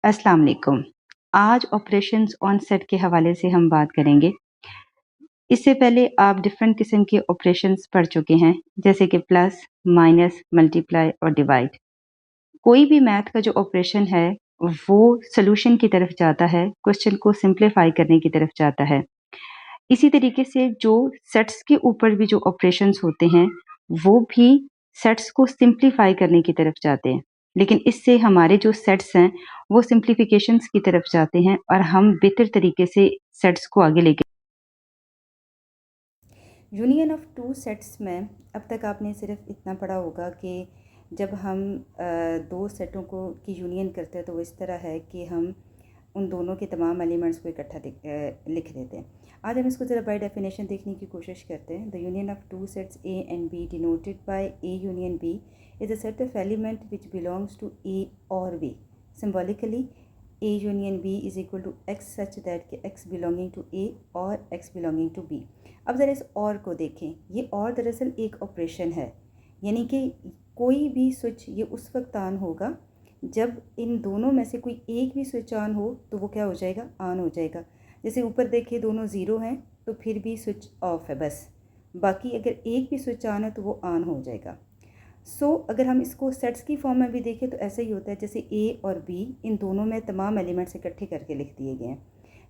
अस्सलाम वालेकुम। आज ऑपरेशंस ऑन सेट के हवाले से हम बात करेंगे। इससे पहले आप डिफरेंट किस्म के ऑपरेशंस पढ़ चुके हैं, जैसे कि प्लस, माइनस, मल्टीप्लाई और डिवाइड। कोई भी मैथ का जो ऑपरेशन है, वो सॉल्यूशन की तरफ जाता है, क्वेश्चन को सिंप्लीफाई करने की तरफ जाता है। इसी तरीके से जो सेट्स के ऊपर भी जो ऑपरेशंस होते हैं, वो भी सेट्स को सिंप्लीफाई करने की तरफ जाते हैं। लेकिन इससे हमारे जो सेट्स हैं, वो सिंप्लीफिकेशंस की तरफ जाते हैं और हम बेहतर तरीके से सेट्स को आगे लेके यूनियन ऑफ टू सेट्स में अब तक आपने सिर्फ इतना पढ़ा होगा कि जब हम दो सेटों को की यूनियन करते हैं तो वो इस तरह है कि हम उन दोनों के तमाम एलिमेंट्स को इकट्ठा लिख देते हैं। आज हम इसको ज़रा बाय डेफिनेशन देखने की कोशिश करते हैं। The union of two sets A and B denoted by A union B is a set of element which belongs to A or B. Symbolically A union B is equal to X such that कि X belonging to A और X belonging to B। अब ज़रा इस और को देखें। ये और दरअसल एक ऑपरेशन है, यानी कि कोई भी स्विच ये उस वक्त ऑन होगा जब इन दोनों में से कोई एक भी स्विच ऑन हो तो वो क्या हो जाएगा, ऑन हो जाएगा। जैसे ऊपर देखिए दोनों ज़ीरो हैं तो फिर भी स्विच ऑफ है बस, बाकी अगर एक भी स्विच ऑन है तो वो ऑन हो जाएगा। अगर हम इसको सेट्स की फॉर्म में भी देखें तो ऐसा ही होता है, जैसे ए और बी इन दोनों में तमाम एलिमेंट्स इकट्ठे करके लिख दिए गए हैं।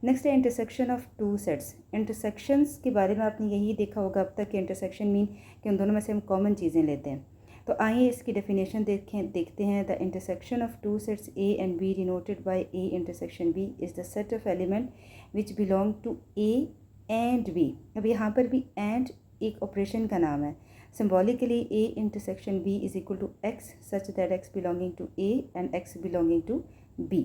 नेक्स्ट है intersection of two sets. Intersections के बारे में आपने यही देखा होगा अब तक कि इंटरसेक्शन मीन कि उन दोनों में से हम कॉमन चीज़ें लेते हैं। तो आइए इसकी डेफिनेशन देखते हैं। The intersection of two sets A and B denoted by A intersection B is the set of element which belong to A and B. अब यहाँ पर भी एंड एक ऑपरेशन का नाम है। Symbolically, A intersection B is equal to X such that X belonging to A and X belonging to B।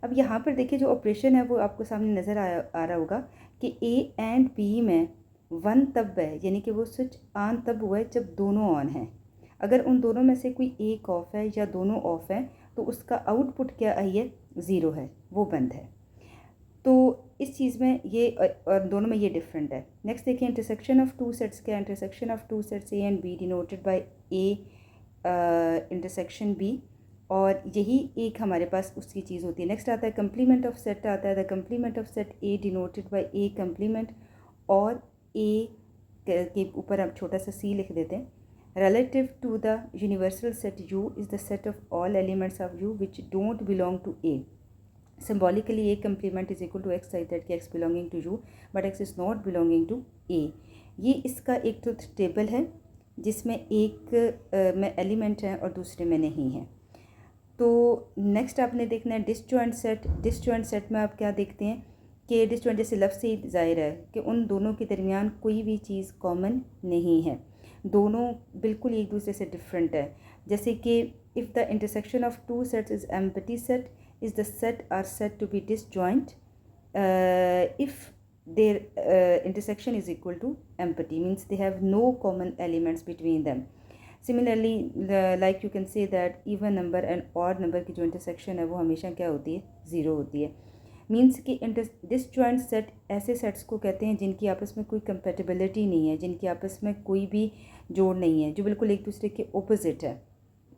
अब यहाँ पर देखिए जो ऑपरेशन है वो आपको सामने नज़र आ रहा होगा कि A एंड B में वन तब है, यानी कि वो स्विच ऑन तब हुआ है जब दोनों ऑन हैं। अगर उन दोनों में से कोई एक ऑफ है या दोनों ऑफ है तो उसका आउटपुट क्या आई है, ज़ीरो है, वो बंद है। तो इस चीज़ में ये और दोनों में ये डिफरेंट है। नेक्स्ट देखिए इंटरसेक्शन ऑफ टू सेट्स क्या। Intersection of two sets A and B denoted by A intersection B, और यही एक हमारे पास उसकी चीज़ होती है। नेक्स्ट आता है कंप्लीमेंट ऑफ सेट आता है। The complement of set A denoted by A complement, और ए के ऊपर आप छोटा सा सी लिख देते हैं। relative to the universal set U is the set of all elements of U which don't belong to A। Symbolically A complement is equal to X such that X belonging to U but X is not belonging to A। ये इसका एक truth table है जिसमें एक में element है और दूसरे में नहीं है। तो नेक्स्ट आपने देखना है डिसजॉइंट सेट। डिसजॉइंट सेट में आप क्या देखते हैं कि डिसजॉइंट जैसे लफ्ज़ से ही ज़ाहिर है कि उन दोनों के दरमियान कोई भी चीज़ कॉमन नहीं है, दोनों बिल्कुल एक दूसरे से डिफरेंट है। जैसे कि if the intersection of two sets is empty set is the set are said to be disjoint if their intersection is equal to empty, means they have no common elements between them। Similarly, like you can say that even number and odd number की जो intersection है वो हमेशा क्या होती है, zero होती है। मीन्स कि डिसजॉइंट सेट ऐसे सेट्स को कहते हैं जिनकी आपस में कोई कंपेटिबिलिटी नहीं है, जिनकी आपस में कोई भी जोड़ नहीं है, जो बिल्कुल एक दूसरे के ओपोजिट है,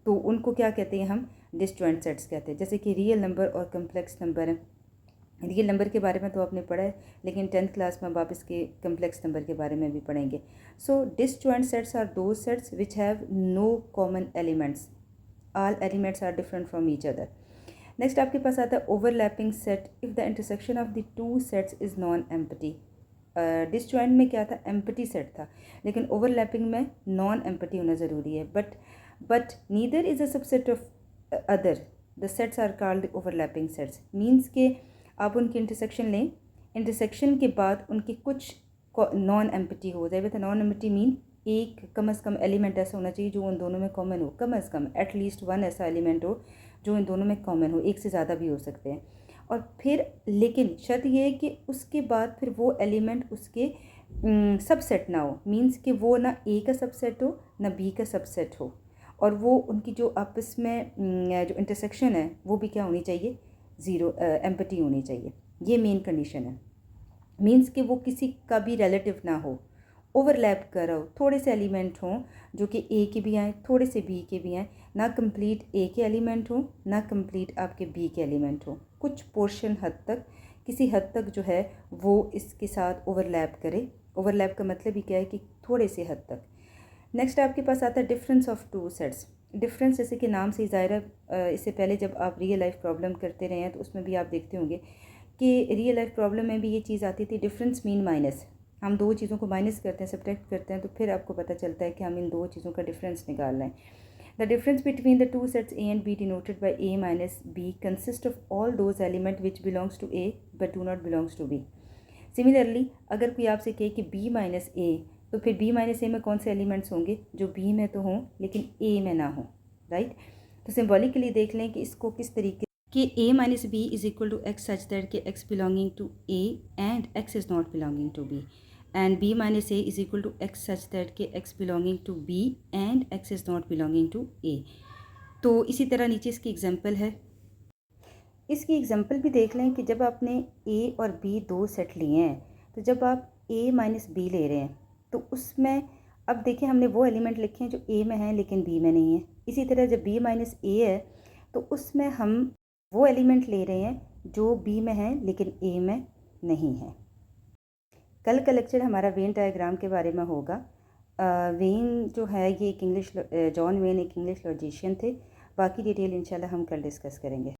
तो उनको क्या कहते हैं, हम डिसजॉइंट सेट्स कहते हैं। जैसे कि रियल नंबर और कम्प्लेक्स नंबर है। रियल नंबर के बारे में तो आपने पढ़ा है, लेकिन 10th क्लास में आप इसके कम्प्लेक्स नंबर के बारे में भी पढ़ेंगे। सो डिसजॉइंट सेट्स आर दो sets which have no common elements, all elements are different from each other. Next आपके पास आता है overlapping set. If the intersection of the two sets is non empty. Disjoint में क्या था, empty set था, लेकिन ओवरलैपिंग में नॉन एम्प्टी होना ज़रूरी है। But neither is a subset of other, the sets are called overlapping sets. Means के आप उनकी इंटरसेक्शन लें, इंटरसेक्शन के बाद उनके कुछ नॉन एम्प्टी हो जाए। तो नॉन एम्प्टी मीन एक कम अज़ कम एलिमेंट ऐसा होना चाहिए जो उन दोनों में कॉमन हो, कम अज़ कम एटलीस्ट वन ऐसा एलिमेंट हो जो इन दोनों में कॉमन हो, एक से ज़्यादा भी हो सकते हैं। और फिर लेकिन शर्त यह है कि उसके बाद फिर वो एलिमेंट उसके सबसेट ना हो, मीन्स कि वो ना ए का सबसेट हो ना बी का सबसेट हो, और वो उनकी जो आपस में जो इंटरसेक्शन है वो भी क्या होनी चाहिए, ज़ीरो एम्प्टी होनी चाहिए। ये मेन कंडीशन है। मीन्स कि वो किसी का भी रिलेटिव ना हो, ओवरलैप कर रहा हो, थोड़े से एलिमेंट हों जो कि ए के भी आएँ, थोड़े से बी के भी आएँ, ना कंप्लीट ए के एलिमेंट हो ना कंप्लीट आपके बी के एलिमेंट हो, कुछ पोर्शन हद तक किसी हद तक जो है वो इसके साथ ओवरलैप करे। ओवरलैप का मतलब ही क्या है कि थोड़े से हद तक। नेक्स्ट आपके पास आता है difference of two sets. Difference जैसे कि नाम से ही ज़ाहिर है, इससे पहले जब आप रियल लाइफ प्रॉब्लम करते रहे हैं तो उसमें भी आप देखते होंगे कि रियल लाइफ प्रॉब्लम में भी ये चीज़ आती थी, डिफरेंस मीन माइनस। हम दो चीज़ों को माइनस करते हैं, सब्ट्रैक्ट करते हैं, तो फिर आपको पता चलता है कि हम इन दो चीज़ों का डिफरेंस निकाल रहे हैं। The difference between the two sets A and B denoted by A minus B consist of all those element which belongs to A but do not belongs to B. Similarly अगर कोई आपसे कहे कि B minus ए, तो फिर B minus ए में कौन से एलिमेंट्स होंगे जो बी में तो हों लेकिन ए में ना हों, राइट। तो सिम्बॉलिकली देख लें कि इसको किस तरीके कि A minus B is equal to x such that के x belonging to A and x is not belonging to B, and B minus A is equal to x such that के x belonging to B and x is not belonging to A. तो इसी तरह नीचे इसकी example है। इसकी example भी देख लें कि जब आपने ए और बी दो सेट लिए हैं, तो जब आप ए माइनस बी ले रहे हैं तो उसमें अब देखिए हमने वो एलिमेंट लिखे हैं जो ए में हैं लेकिन बी में नहीं है। इसी तरह जब बी माइनस ए है तो उसमें हम वो एलिमेंट ले रहे हैं जो बी में हैं लेकिन ए में नहीं है। कल का लेक्चर हमारा वेन डायग्राम के बारे में होगा। वेन जो है ये एक इंग्लिश, जॉन वेन एक इंग्लिश लॉजिशियन थे। बाकी डिटेल इंशाल्लाह हम कल डिस्कस करेंगे।